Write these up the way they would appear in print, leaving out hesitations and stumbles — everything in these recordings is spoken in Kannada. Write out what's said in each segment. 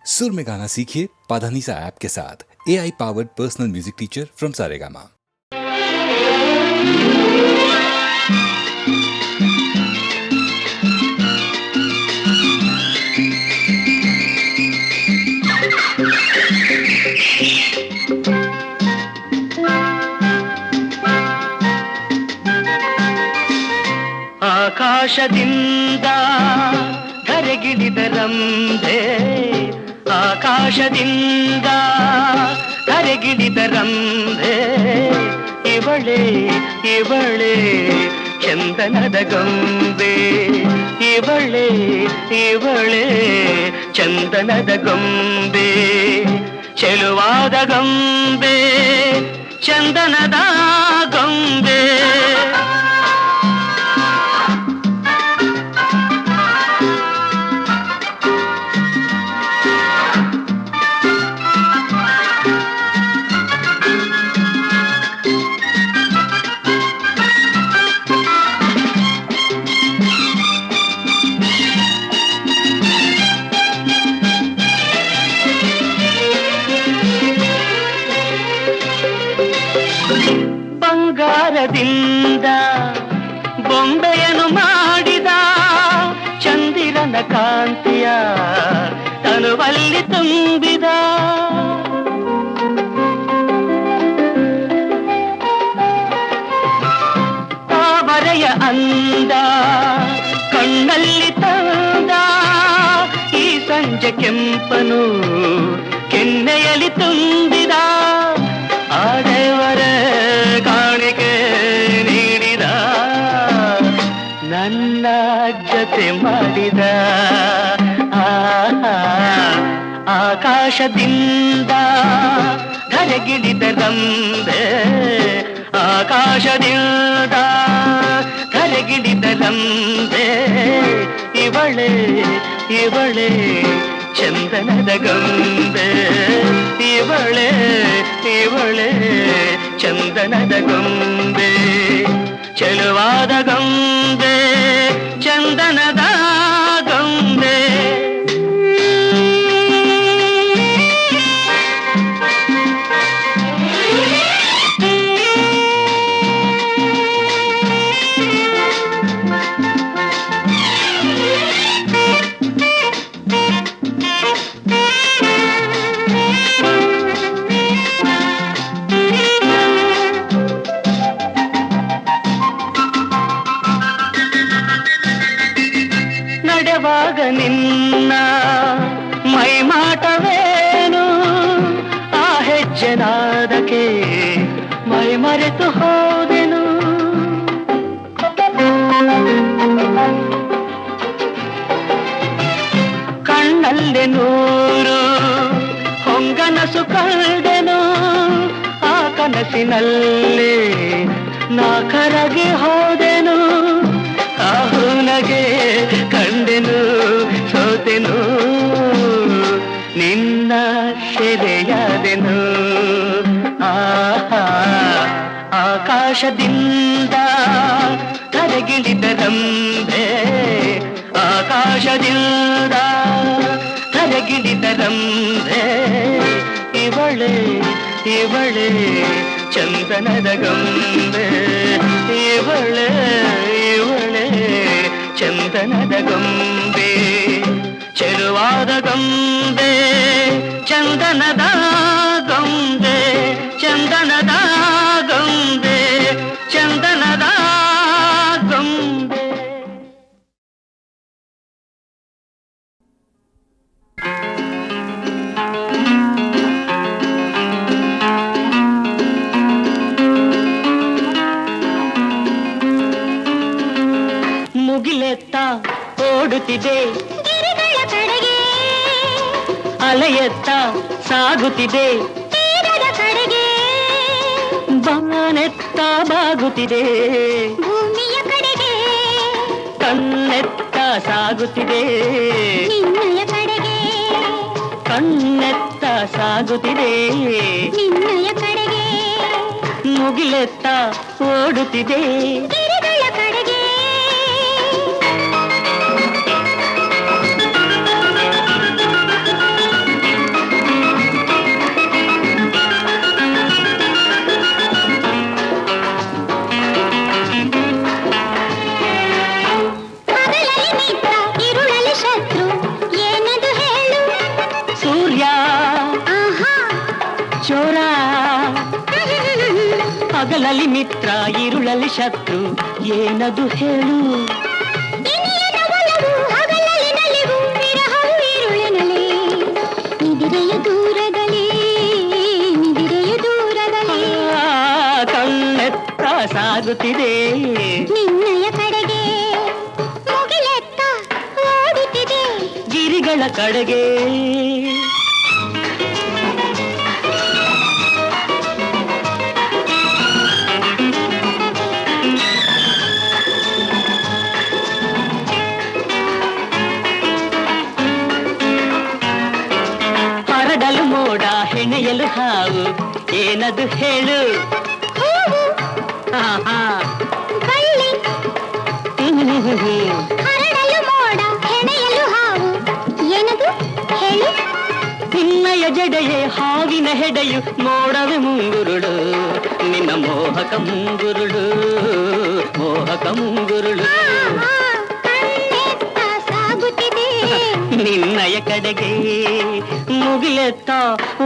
सुर में गाना सीखिए पाधानीसा ऐप के साथ। AI powered personal music teacher from Saregama. ಆಕಾಶದಿಂದ ಧರೆಗಿಳಿದ ರಂಭೆ, ಆಕಾಶದಿಂದ ಧರೆಗಿಳಿದ ರಂಭೆ, ಇವಳೇ ಇವಳೇ ಚಂದನದ ಗೊಂಬೆ, ಇವಳೇ ಇವಳೇ ಚಂದನದ ಗೊಂಬೆ, ಚೆಲುವಾದ ಗೊಂಬೆ ಚಂದನದ ಗೊಂಬೆ. ಬಂಗಾರದಿಂದ ಬೊಂಬೆಯನ್ನು ಮಾಡಿದ ಚಂದಿರನ ಕಾಂತಿಯ ತನುವಲ್ಲಿ ತುಂಬಿದ, ತಾವರೆಯ ಅಂದ ಕಣ್ಣಲ್ಲಿ ತಂದ, ಈ ಸಂಜೆ ಕೆಂಪನು ಕೆನ್ನೆಯಲ್ಲಿ ತುಂಬಿದ, ಆಡೆವರ ಕಾಣಿಕೆ ನೀಡಿದ, ನನ್ನ ಜೊತೆ ಮಾಡಿದ. ಆಕಾಶದಿಂದ ಧರೆಗಿಳಿದ ರಂಭೆ, ಆಕಾಶದಿಂದ ಧರೆಗಿಳಿದ ರಂಭೆ, ಇವಳೇ ಇವಳೇ ಚಂದನದ ಗೊಂಬೆ, ಇವಳೇ ಇವಳೇ ಚಂದನದ ಗೊಂಬೆ, ಚೆಲುವಾದ ಗೊಂಬೆ ಚಂದನದ ಗೊಂಬೆ. ನಡೆವಾಗ ನಿನ್ನ ಮೈಮಾಟವೇನು, ಆ ಹೆಜ್ಜೆನಾದಕ್ಕೆ ಮೈ ಮರೆತು ಹೋದೆನು, ಕಣ್ಣಲ್ಲಿ ನೂರು ಹೊಂಗನಸು ಕಳೆದೆನು, ಆ ಕನಸಿನಲ್ಲಿ ನಾ ಕರಗಿ ಹೋದೆನು, ಆಹುನಗೆ ಕಂಡೆನು ಸೋತೆನು, ನಿನ್ನ ಸೆರೆಯಾದೆನು. ಆಕಾಶದಿಂದ ಧರೆಗಿಳಿದ ರಂಭೆ, ಆಕಾಶದಿಂದ ಧರೆಗಿಳಿದ ರಂಭೆ, ಇವಳೇ ಇವಳೇ ಚಂದನದ ಗೊಂಬೆ, ಇವಳೇ ಇವಳೇ ಚಂದನದ ಗೊಂಬೆ, ಚೆಲುವಾದ ಗೊಂಬೆ ಚಂದನದ ಗೊಂಬೆ, ಚಂದನದ ಗೊಂಬೆ ಚಂದನದ ಗೊಂಬೆ. ಮುಗಿಲೆತ್ತ ಓಡುತ್ತಿದೆ ಗಿರಿಗಳ ಕಡೆಗೆ, ಅಲೆಯೆತ್ತ ಸಾಗುತ್ತಿದೆ ತೀರದ ಕಡೆಗೆ, ಬಾನೆತ್ತ ಬಾಗುತ್ತಿದೆ ಭೂಮಿಯ ಕಡೆಗೆ, ಕಣ್ಣೆತ್ತ ಸಾಗುತ್ತಿದೆ ನಿನ್ನಯ ಕಡೆಗೆ, ಕಣ್ಣೆತ್ತ ಸಾಗುತ್ತಿದೆ ನಿನ್ನಯ ಕಡೆಗೆ, ಮುಗಿಲೆತ್ತ ಓಡುತ್ತಿದೆ ಗಿರಿಗಳ ಕಡೆಗೆ. ಹಗಲಲ್ಲಿ ಮಿತ್ರ ಇರುಳಲ್ಲಿ ಶತ್ರು ಏನದು ಹೇಳು ಇನಿಯನ ಒಲವು ಹಗಲಲ್ಲಿ ನಲಿವು ವಿರಹವು ഇരുളിನಲ್ಲಿ ನಿದಿರೆಯು ದೂರದಲ್ಲಿ ನಿದಿರೆಯು ದೂರದಲ್ಲಿ ಕಣ್ಣೆತ್ತ ಸಾಗುತ್ತಿದೆ ನಿನ್ನಯ ಕಡೆಗೆ ಮುಗಿಲೆತ್ತ ಓಡುತ್ತಿದೆ ಗಿರಿಗಳ ಕಡೆಗೆ ಹರಡಲು ಮೋಡ ಹೆಣೆಯಲು ಹಾವು ಏನದು ಹೇಳು ಹೂವು ಆಹಾ. ಬಳ್ಳಿ ಹರಡಲು ಮೋಡ ಹೆಣೆಯಲು ಹಾವು ಏನದು ಹೇಳು ನಿನ್ನಯ ಜಡೆಯೇ ಹಾವಿನ ಹೆಡೆಯು ಮೋಡವೆ ಮುಂಗುರುಳು ನಿನ್ನ ಮೋಹಕ ಮುಂಗುರುಳು ಮೋಹಕ ಮುಂಗುರುಳು ಕಣ್ಣೆತ್ತ ಸಾಗುತ್ತಿದೆ ನಿನ್ನಯ ಕಡೆಗೆ ಮುಗಿಲೆತ್ತ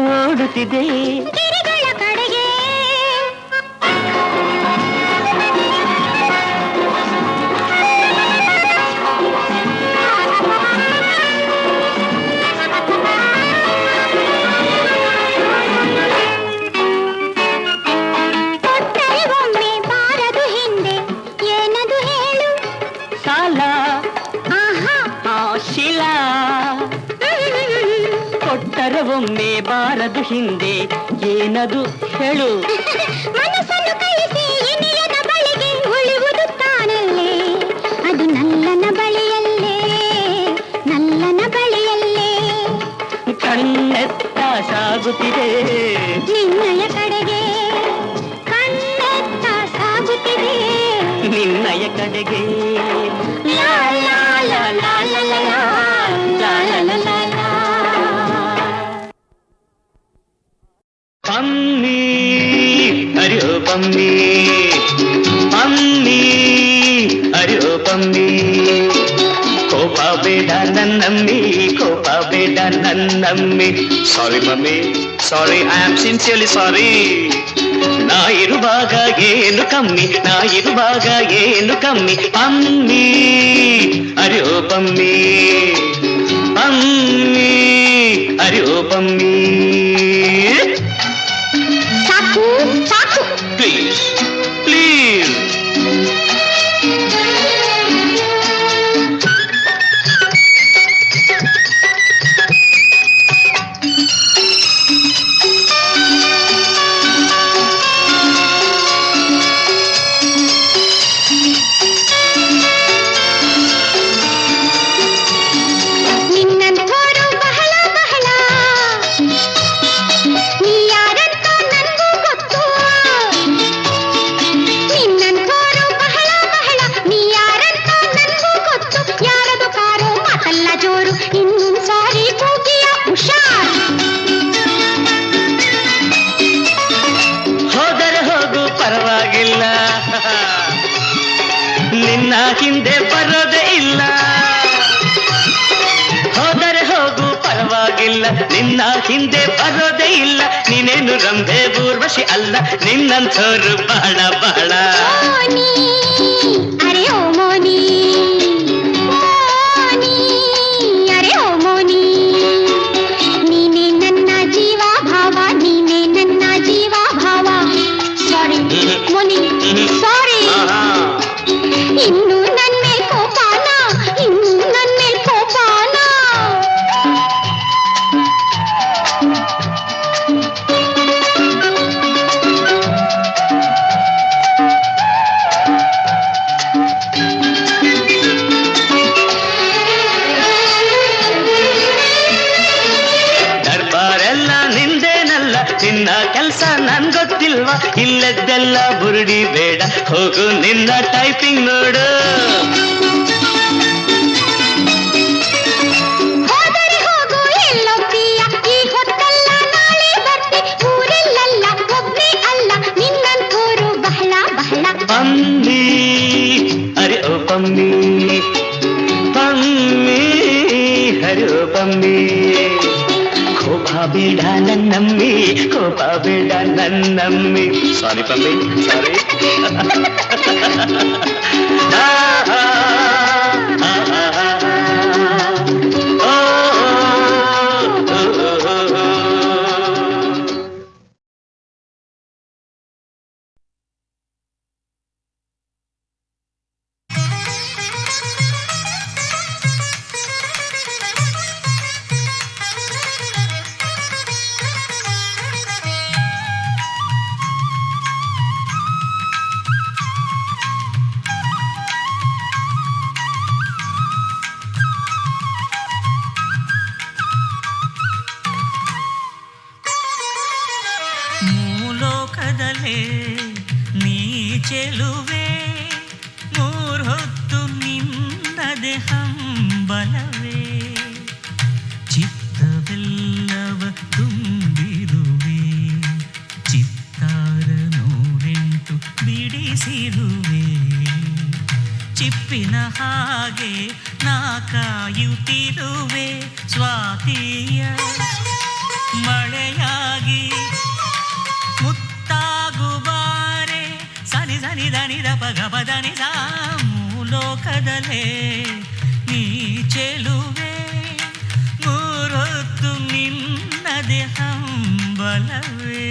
ಓಡುತ್ತಿದೆ ಗಿರಿಗಳ ಕಡೆಗೆ ಕೊಟ್ಟರೆ ಒಮ್ಮೆ ಬಾರದು ಹಿಂದೆ ಏನದು ಹೇಳು ಸಾಲ ಆಹಾ ಶಿಲಾ ಕೊಟ್ಟರೆ ಒಮ್ಮೆ ಬಾರದು ಹಿಂದೆ ಏನದು ಹೇಳು ಮನಸ್ಸನ್ನು ಕಳಿಸಿ ಇನಿಯನ ಬಳಿಗೆ ಉಳಿಯುವುದು ತಾನಲ್ಲೇ ಅದು ನಲ್ಲನ ಬಳಿಯಲ್ಲೇ ನಲ್ಲನ ಬಳಿಯಲ್ಲೇ ಕಣ್ಣೆತ್ತ ಸಾಗುತ್ತಿದೆ ನಿನ್ನಯ ಕಡೆಗೆ ಕಣ್ಣೆತ್ತ ಸಾಗುತ್ತಿದೆ ನಿನ್ನಯ ಕಡೆಗೆ ಲಾ ಲಾ ಲಾ ಲಾ ಲಾ ಲಾ ಲಾ ಲಾ ಲಾ ಲಾ ಲಾ ಲಾ. ಪಮ್ಮಿ ಅರಿಯೋ ಪಮ್ಮಿ ಪಮ್ಮಿ ಅರಿಯೋ ಪಮ್ಮಿ ಕೋಪ ಬೇಡ ನನ್ನಮ್ಮಿ ಕೋಪ ಬೇಡ ನನ್ನಮ್ಮಿ sorry mummy sorry I am sincerely sorry ನಾ ಇರುವಾಗ ಏನು ಕಮ್ಮಿ ನಾ ಇರುವಾಗ ಏನು ಕಮ್ಮಿ ಪಮ್ಮಿ ಅರಿಯೋ ಪಮ್ಮಿ ಪಮ್ಮಿ ಅರಿಯೋ ಪಮ್ಮಿ ಸಾಕು ಸಾಕು ಪ್ಲೀಸ್ ಪ್ಲೀಸ್ ನಿನ್ನಂಥೋರು ಬಹಳ ಬಹಳ ನೀ ಯಾರಂತ ನನಗೂ ಗೊತ್ತು ನಿನ್ನಂಥೋರು ಬಹಳ ಬಹಳ ನೀ ಯಾರಂತ ನನಗೂ ಗೊತ್ತು ಯಾರದು ಕಾರು ಮಾತಲ್ಲ ಜೋರು ಇನ್ನೊಂದು ಸಾರಿ ಕೂಗಿಯ ಹುಷಾರ್ ಹೋದರೆ ಹೋಗು ಪರವಾಗಿಲ್ಲ ನಿನ್ನ ಹಿಂದೆ ಬರೋದೇ ಇಲ್ಲ ಹೋದರೆ ಹೋಗು ಪರವಾಗಿಲ್ಲ ನಿನ್ನ ಹಿಂದೆ ಬರೋದೇ ಇಲ್ಲ ನೀನೇನು ರಂಭೆ ಊರ್ವಶಿ ಅಲ್ಲ ನಿನ್ನಂಥವ್ರು ಬಹಳ ಬಹಳ ಮೋನಿ ಅರೆ ಓ ಮೋನಿ ಮೋನಿ ಅರೆ ಓ ಮೋನಿ ನೀನೇ ನನ್ನ ಜೀವ ಭಾವ ನೀನೇ ನನ್ನ ಜೀವ ಭಾವ ಸಾರಿ ಮೋನಿ ಸಾರಿ ಆಹಾ. ಇನ್ನು ನನ್ನ ಮೇಲ್ ಕೋಪಾನ ಇನ್ನು ನನ್ನ ಮೇಲ್ ಕೋಪಾನ ದರ್ಬಾರೆಲ್ಲ ನಿಂದೇನಲ್ಲ ನಿನ್ನ ಕೆಲ್ಸ ನನ್ ಗೊತ್ತಿಲ್ವಾ ಇಲ್ಲದ್ದೆಲ್ಲ ಬುರುಡಿ ಬೇಡ ಹೋಗು ನಿನ್ನ ಟೈಪಿಂಗ್ ನೋಡು ಹೋದರೆ ಹೋಗು ಎಲ್ಲೊಬ್ಬೀಯ ಈ ಹೊತ್ತಲ್ಲ ನಾಳೆ ಬರ್ತಿ ಊರೆಲ್ಲ ಒಬ್ಬನೇ ಅಲ್ಲ ನಿನ್ನಂಥೋರು ಬಹಳ ಬಹಳ ಪಮ್ಮಿ ಅರೆ ಓ ಪಮ್ಮಿ ಪಮ್ಮಿ ಹರಿ ಓ ಪಮ್ಮಿ ಕೋಪ ಬೇಡ ನನ್ನಮ್ಮಿ, ಕೋಪ ಬೇಡ ನನ್ನಮ್ಮಿ. ಸಾರಿ ಪಮ್ಮಿ, ಸಾರಿ. ನೀ ಚೆಲುವೆ ಮೂರ್ಹೊತ್ತು ನಿನ್ನದೆ ಹಂಬಲವೇ ಚಿತ್ತವೆಲ್ಲವ ತುಂಬಿರುವೆ ಚಿತ್ತಾರ 108 ಬಿಡಿಸಿರುವೆ ಚಿಪ್ಪಿನ ಹಾಗೆ ನಾ ಕಾಯುತ್ತಿರುವೆ ಸ್ವಾತಿಯ ಮಳೆಯಾಗಿ ಮುತ್ತಾಗುಬಾರೆ ಸನಿ ಸನಿ ದನಿ ದ ಪಗ ಪದನಿ ಸಾ ಮೂಲೋಕದಲ್ಲೇ ನೀ ಚೆಲುವೆ ಮೂರೊತ್ತು ನಿನ್ನದೆ ಹಂಬಲವೇ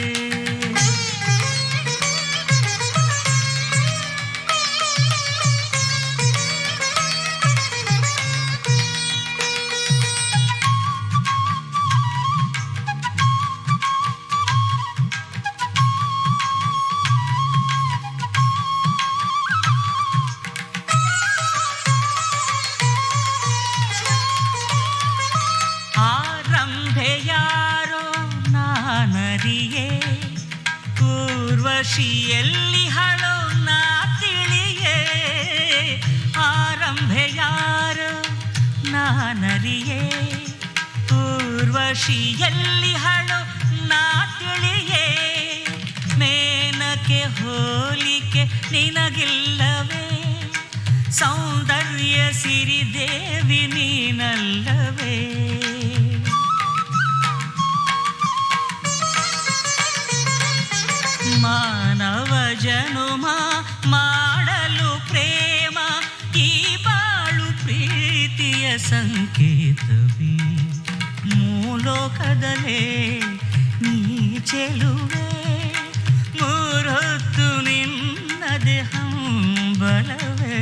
ಊರ್ವಶಿಯಲ್ಲಿ ಹಳೋ ನಾ ತಿಳಿಯೇ ಆರಂಭೆ ಯಾರೋ ನಾನರಿಯೇ ಊರ್ವಶಿಯಲ್ಲಿ ಹಳೋ ನಾ ತಿಳಿಯೇ ಮೇನಕೆ ಹೋಲಿಕೆ ನಿನಗಿಲ್ಲವೇ ಸೌಂದರ್ಯ ಸಿರಿದೇವಿ ನೀನಲ್ಲವೇ ಮಾನವ ಜನುಮ ಮಾಡಲು ಪ್ರೇಮ ಈ ಬಾಳು ಪ್ರೀತಿಯ ಸಂಕೇತವೇ ಮೂಲೋಕದಲ್ಲೇ ನೀ ಚೆಲುವೆ ಮೂರೊತ್ತು ನಿನ್ನದೆ ಹಂಬಲವೇ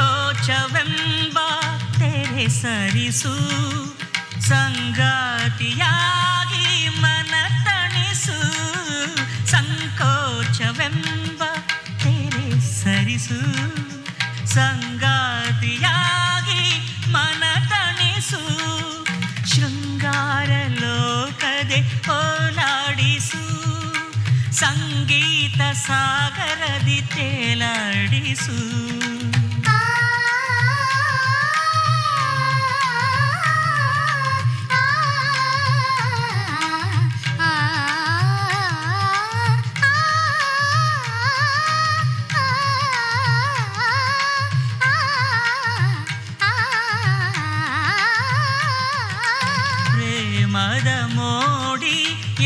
ಸಂಕೋಚವೆಂಬ ತೆರೆ ಸರಿಸು ಸಂಗಾತಿಯಾಗಿ ಮನ ತಣಿಸು ಸಂಕೋಚವೆಂಬ ತೆರೆ ಸರಿಸು ಸಂಗಾತಿಯಾಗಿ ಮನ ತಣಿಸು ಶೃಂಗಾರ ಲೋಕದೆ ಓಲಾಡಿಸು ಸಂಗೀತ ಸಾಗರದಿ ತೇಲಾಡಿಸು ಪ್ರೇಮದ ಮೋಡಿ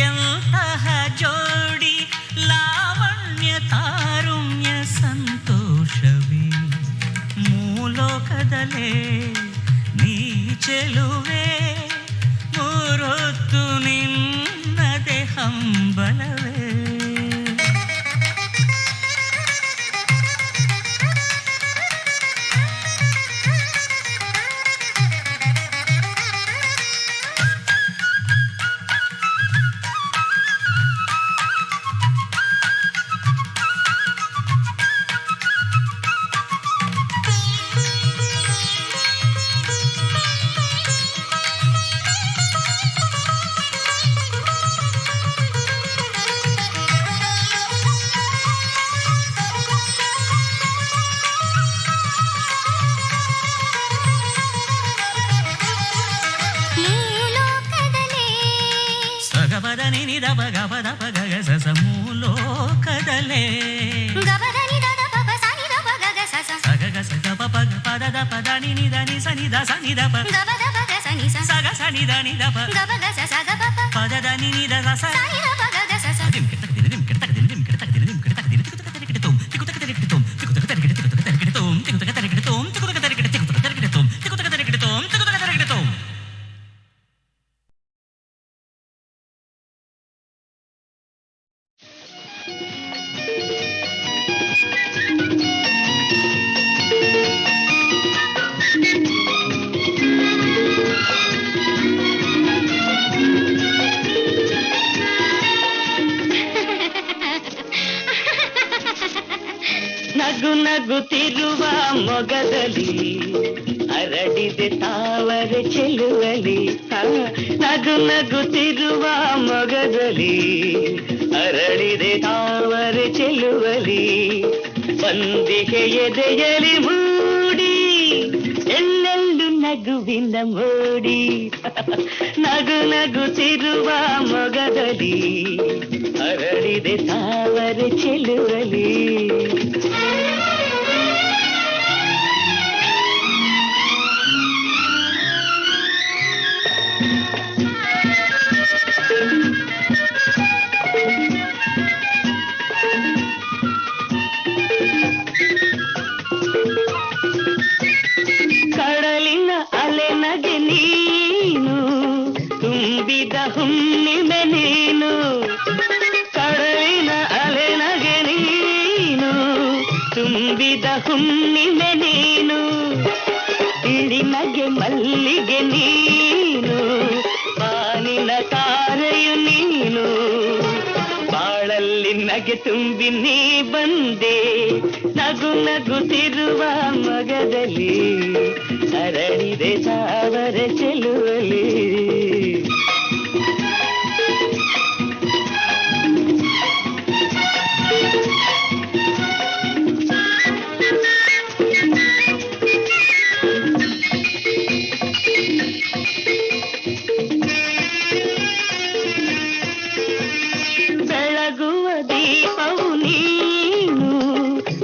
ಎಂತಹ ಜೋಡಿ ಲಾವಣ್ಯ ತಾರುಣ್ಯ ಸಂತೋಷವೇ ಮೂಲೋಕದಲ್ಲೇ ನೀ ಚೆಲುವೆ ಮೂರೊತ್ತು ನಿನ್ನದೆ ಹಂಬಲವೇ ಪದ ನಿನಿ ದ ಪಗ ಪದ ಪಗ ಗ ಸ ಸ ಮೂಲೋಕದಲೇ ಗಬದ ನಿ ದ ಪಪ ಸ ನಿ ದ ಪಗ ಗ ಸ ಸ ಸ ಗ ಗ ಸ ಗ ಪ ಪ ಗ ಪದ ದ ಪದ ನಿನಿ ದ ನಿ ಸ ನಿ ದ ಸ ನಿ ದ ಪ ಗಬದ ಪಗ ಸ ನಿ ಸ ಸ ಗ ಸ ನಿ ದ ನಿ ದ ಪ ಗಬ ಗ ಸ ಸ ಗ ಪ ಪ ಪದ ದ ನಿನಿ ದ ಸ ಸ ಸ ನಿ ದ ಪಗ ಗ ಸ ಸ ದಿಮ್ ಕಿಟಕ ದಿನ ದಿಮ್ ಕಿಟಕ ದಿನ ದಿಮ್ ಕಿಟಕ ದಿನ ದಿಮ್ ಕಿಟಕ ದಿನ ತಿಕು ತಕ ತರಿಕಿಟ ತುಮ್ ತಿಕು ತಕ ತರಿಕಿಟ ತುಮ್ ತಿಕು ತಕ ತರಿಕಿಟ ತಿಕು ತಕ ತರಿಕಿಟ ತುಮ್ ತಿಕು ತಕ ತರಿಕಿಟ ತುಮ್ ತಿಕು ತಕ ತರಿಕಿಟ ತಿಕು ತಕ ತರಿಕಿಟ ತುಮ್ ತಿಕು ತಕ ತರಿಕಿಟ ತುಮ್ ತಿಕು ತಕ ತರಿಕಿಟ ತುಮ್ ನಗು ನಗುತ್ತಿರುವ ಮೊಗದಲ್ಲಿ ಹರಡಿದೆ ತಾವರೆ ಚೆಲುವಲಿ ನಗು ನಗುತ್ತಿರುವ ಮೊಗದಲ್ಲಿ ಹರಡಿದೆ ತಾವರೆ ಚೆಲುವಲಿ ಬಂದಿಗೆ ಎದೆಯಲಿ ಮೂಡಿ ಎಲ್ಲೆಲ್ಲೂ ನಗುವಿನ ಮೋಡಿ ನಗು ನಗುತ್ತಿರುವ ಮೊಗದಲ್ಲಿ ಹರಡಿದೆ ತಾವರೆ ಚೆಲುವಲಿ ಕಡಲಿನ ಅಲೆ ನಗೆ ನೀನು ತುಂಬಿದ ಹುಣ್ಣಿಮೆ ನೀನು ಕಡಲಿನ ಅಲೆ ನಗೆ ನೀನು ತುಂಬಿದ ಹುಣ್ಣಿಮೆ ನೀನು ಇಳಿ ನಗೆ ಮಲ್ಲಿಗೆ ನೀನು ಬಾನಿನ ತಾರೆಯು ನೀನು ಬಾಳಲ್ಲಿ ನಗೆ ತುಂಬಿ ನೀ ಬಂದೆ ನಗು ನಗುತ್ತಿರುವ ಮಗದಲ್ಲಿ ಹರಡಿದೆ ತಾವರ ಚೆಲುವಲಿ ಬೆಳಗುವ ದೀಪವು ನೀನು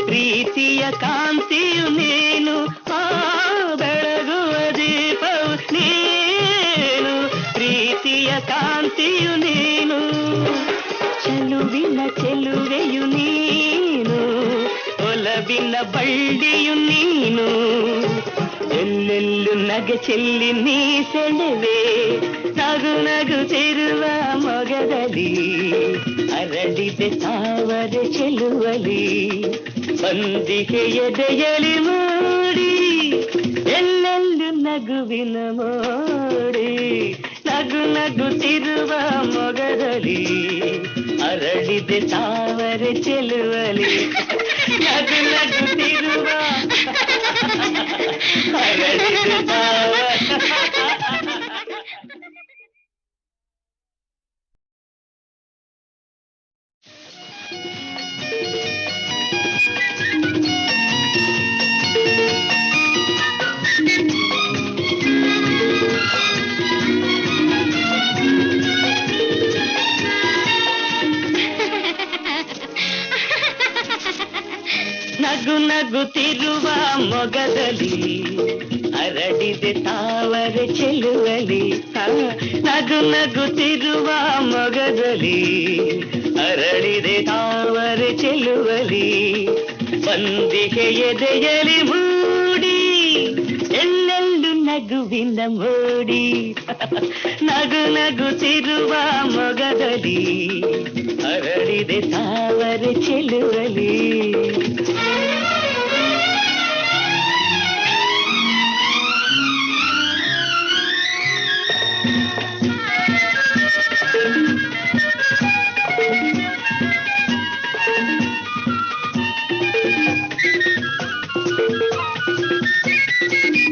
ಪ್ರೀತಿಯ ಕಾಂತಿಯು ನೀನು ಬೆಳಗುವ ದೀಪವು ನೀನು ಪ್ರೀತಿಯ ಕಾಂತಿಯು ನೀನು ಚೆಲುವಿನ ಚೆಲುವೆಯು ನೀನು ಒಲವಿನ ಬಳ್ಳಿಯು ನೀನು ಎಲ್ಲೆಲ್ಲೂ ನಗೆ ಚೆಲ್ಲಿ ನೀ ಸೆಳೆವೆ ನಗು ನಗುತ್ತಿರುವ ಮೊಗದಲ್ಲಿ ಹರಡಿದೆ ತಾವರೆ ಚೆಲುವಲಿ ಬಂದಿಗೆ ಎದೆಯಲಿ ಮೂಡಿ ಎಲ್ಲೆಲ್ಲೂ ನಗುವಿನ ಮೋಡಿ ನಗು ನಗುತ್ತಿರುವ ಮೊಗದಲ್ಲಿ ಹರಡಿದೆ ತಾವರೆ ಚೆಲುವಲಿ ನಗು ನಗುತ್ತಿರುವ ಹರಡಿದೆ ತಾವರೆ ನಗು ನಗುತ್ತಿರುವ ಮೊಗದಲ್ಲಿ ಹರಡಿದೆ ತಾವರೆ ಚೆಲುವಲಿ ನಗು ನಗುತ್ತಿರುವ ಮೊಗದಲ್ಲಿ ಹರಡಿದೆ ತಾವರೆ ಚೆಲುವಲಿ ಬಂದಿಗೆ ಎದೆಯಲಿ ಮೂಡಿ ಎಲ್ಲೆಲ್ಲೂ ನಗುವಿನ ಮೋಡಿ ನಗು ನಗುತ್ತಿರುವ ಮೊಗದಲ್ಲಿ ಹರಡಿದೆ ತಾವರೆ ಚೆಲುವಲಿ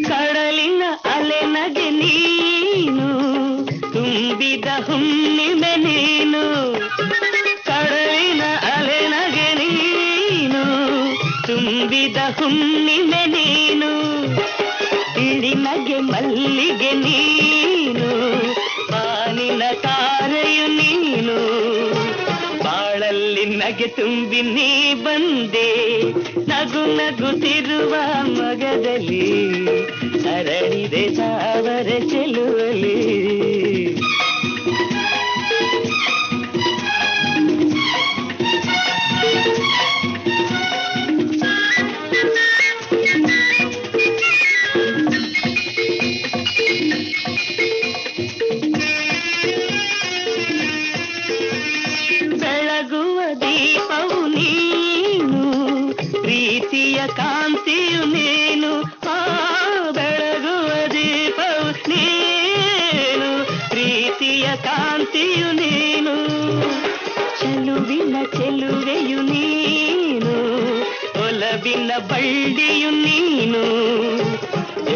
ಕಡಲಿನ ಅಲೆ ನಗೆ ನೀನು ತುಂಬಿದ ಹುಣ್ಣಿಮೆ ನೀನು ಕಡಲಿನ ಅಲೆ ನಗೆ ನೀನು ತುಂಬಿದ ಹುಣ್ಣಿಮೆ ನೀನು ಇಳಿ ನಗೆ ಮಲ್ಲಿಗೆ ನೀನು ಬಾನಿನ ತಾರೆಯು ನೀನು ನಗೆ ತುಂಬಿ ನೀ ಬಂದೆ ನಗು ನಗುತ್ತಿರುವ ಮಗದಲ್ಲಿ ಅರಳಿದೆ ಸಾವಿರ ಚೆಲುವಲಿ ಬೆಳಗುವ ದೀಪವು ನೀನು ಪ್ರೀತಿಯ ಕಾಂತಿಯು ನೀನು ಬೆಳಗುವ ದೀಪವು ನೀನು ಪ್ರೀತಿಯ ಕಾಂತಿಯು ನೀನು ಚೆಲುವಿನ ಚೆಲುವೆಯು ನೀನು ಒಲವಿನ ಬಳ್ಳಿಯು ನೀನು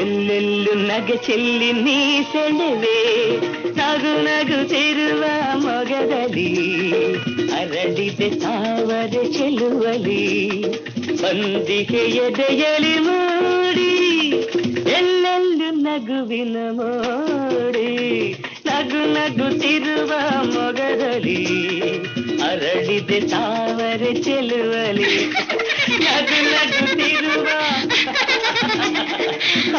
ಎಲ್ಲೆಲ್ಲು ನಗೆ ಚೆಲ್ಲಿ ನೀ ಸೆಳೆವೆ ನಗು ನಗುತ್ತಿರುವ ಮೊಗದಲ್ಲಿ ಅರಳಿದೆ ಸಾವಿರ ಚೆಲುವಲಿ ಬಂದಿಗೆ ಎದೆಯಲಿ ಮೂಡಿ ಎಲ್ಲೆಲ್ಲು ನಗುವಿನ ಮೋಡಿ ನಗು ನಗುತ್ತಿರುವ ಮೊಗದಲ್ಲಿ ಅರಳಿದೆ ಸಾವಿರ ಚೆಲುವಲಿ ನಗು ನಗುತ್ತಿರುವ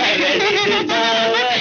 ಅರಳಿದೆ ಸಾವಿರ